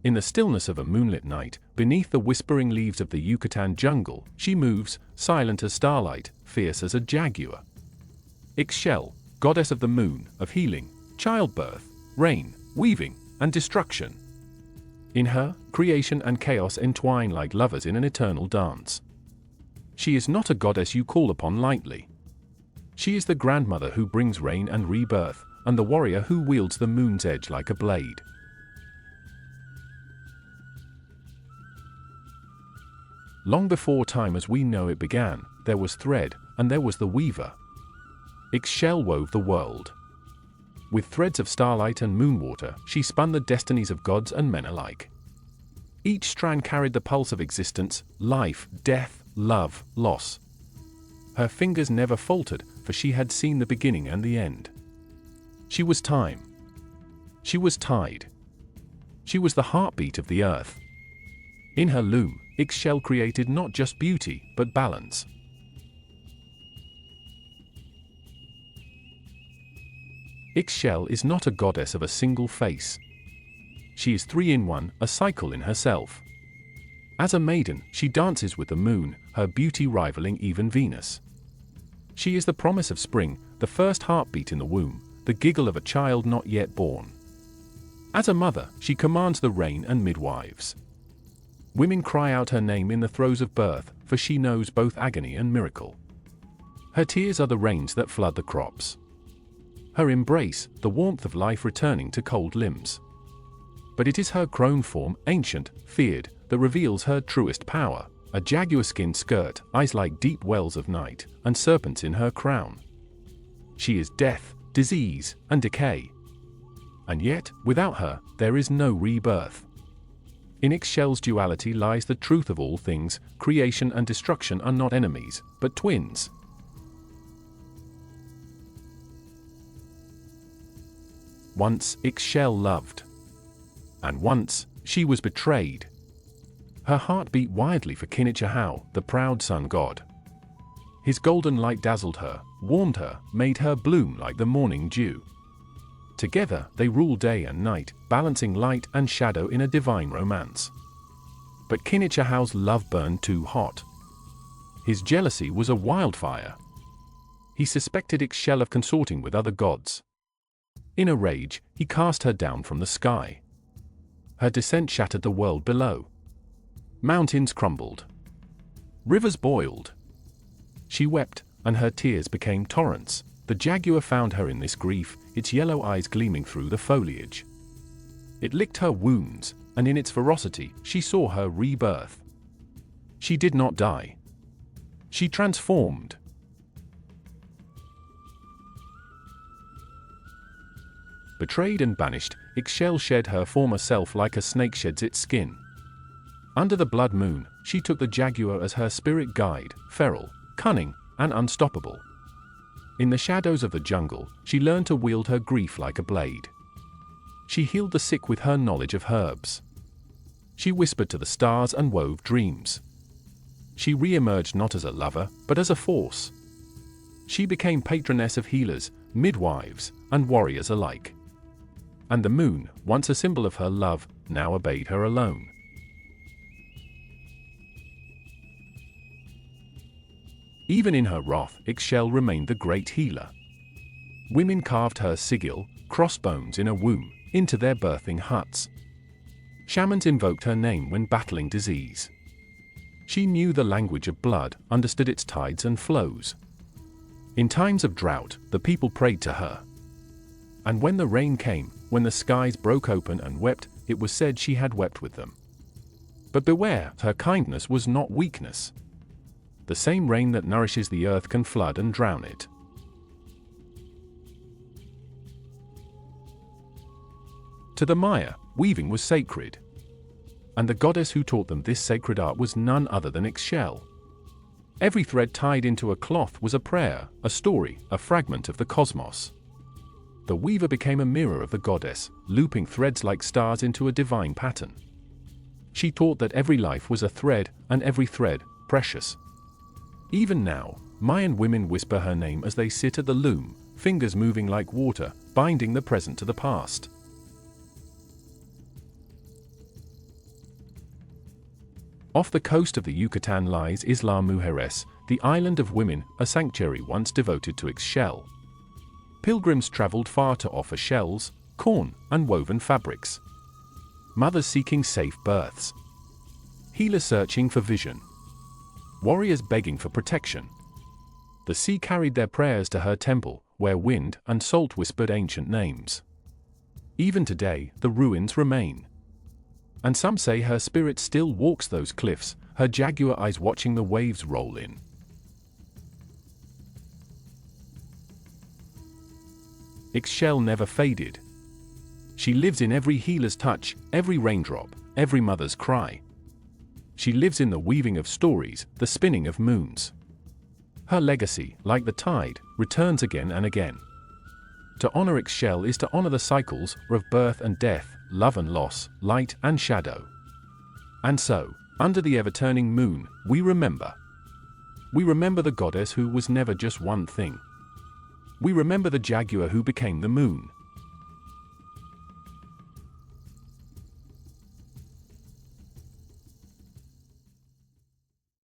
In the stillness of a moonlit night, beneath the whispering leaves of the Yucatan jungle, she moves, silent as starlight, fierce as a jaguar. Ix Chel, goddess of the moon, of healing, childbirth, rain, weaving, and destruction. In her, creation and chaos entwine like lovers in an eternal dance. She is not a goddess you call upon lightly. She is the grandmother who brings rain and rebirth, and the warrior who wields the moon's edge like a blade. Long before time as we know it began, there was thread, and there was the weaver. Ix Chel wove the world. With threads of starlight and moonwater, she spun the destinies of gods and men alike. Each strand carried the pulse of existence, life, death, love, loss. Her fingers never faltered, for she had seen the beginning and the end. She was time. She was tide. She was the heartbeat of the earth. In her loom, Ix Chel created not just beauty, but balance. Ix Chel is not a goddess of a single face. She is three in one, a cycle in herself. As a maiden, she dances with the moon, her beauty rivaling even Venus. She is the promise of spring, the first heartbeat in the womb, the giggle of a child not yet born. As a mother, she commands the rain and midwives. Women cry out her name in the throes of birth, for she knows both agony and miracle. Her tears are the rains that flood the crops. Her embrace, the warmth of life returning to cold limbs. But it is her crone form, ancient, feared, that reveals her truest power. A jaguar-skinned skirt, eyes like deep wells of night, and serpents in her crown. She is death, disease, and decay. And yet, without her, there is no rebirth. In Ix Chel's duality lies the truth of all things. Creation and destruction are not enemies, but twins. Once Ix Chel loved. And once, she was betrayed. Her heart beat wildly for Kinich Ahau, the proud sun god. His golden light dazzled her, warmed her, made her bloom like the morning dew. Together, they rule day and night, balancing light and shadow in a divine romance. But Kinich Ahau's love burned too hot. His jealousy was a wildfire. He suspected Ix Chel of consorting with other gods. In a rage, he cast her down from the sky. Her descent shattered the world below. Mountains crumbled. Rivers boiled. She wept, and her tears became torrents. The jaguar found her in this grief, its yellow eyes gleaming through the foliage. It licked her wounds, and in its ferocity, she saw her rebirth. She did not die. She transformed. Betrayed and banished, Ix Chel shed her former self like a snake sheds its skin. Under the blood moon, she took the jaguar as her spirit guide, feral, cunning, and unstoppable. In the shadows of the jungle, she learned to wield her grief like a blade. She healed the sick with her knowledge of herbs. She whispered to the stars and wove dreams. She re-emerged not as a lover, but as a force. She became patroness of healers, midwives, and warriors alike. And the moon, once a symbol of her love, now obeyed her alone. Even in her wrath, Ix Chel remained the great healer. Women carved her sigil, crossbones in a womb, into their birthing huts. Shamans invoked her name when battling disease. She knew the language of blood, understood its tides and flows. In times of drought, the people prayed to her. And when the rain came, when the skies broke open and wept, it was said she had wept with them. But beware, her kindness was not weakness. The same rain that nourishes the earth can flood and drown it. To the Maya, weaving was sacred. And the goddess who taught them this sacred art was none other than Ix Chel. Every thread tied into a cloth was a prayer, a story, a fragment of the cosmos. The weaver became a mirror of the goddess, looping threads like stars into a divine pattern. She taught that every life was a thread, and every thread, precious. Even now, Mayan women whisper her name as they sit at the loom, fingers moving like water, binding the present to the past. Off the coast of the Yucatan lies Isla Mujeres, the island of women, a sanctuary once devoted to Ix Chel. Pilgrims traveled far to offer shells, corn, and woven fabrics. Mothers seeking safe births. Healers searching for vision. Warriors begging for protection. The sea carried their prayers to her temple, where wind and salt whispered ancient names. Even today, the ruins remain. And some say her spirit still walks those cliffs, her jaguar eyes watching the waves roll in. Ix Chel never faded. She lives in every healer's touch, every raindrop, every mother's cry. She lives in the weaving of stories, the spinning of moons. Her legacy, like the tide, returns again and again. To honor Ix Chel is to honor the cycles of birth and death, love and loss, light and shadow. And so, under the ever-turning moon, we remember. We remember the goddess who was never just one thing. We remember the jaguar who became the moon.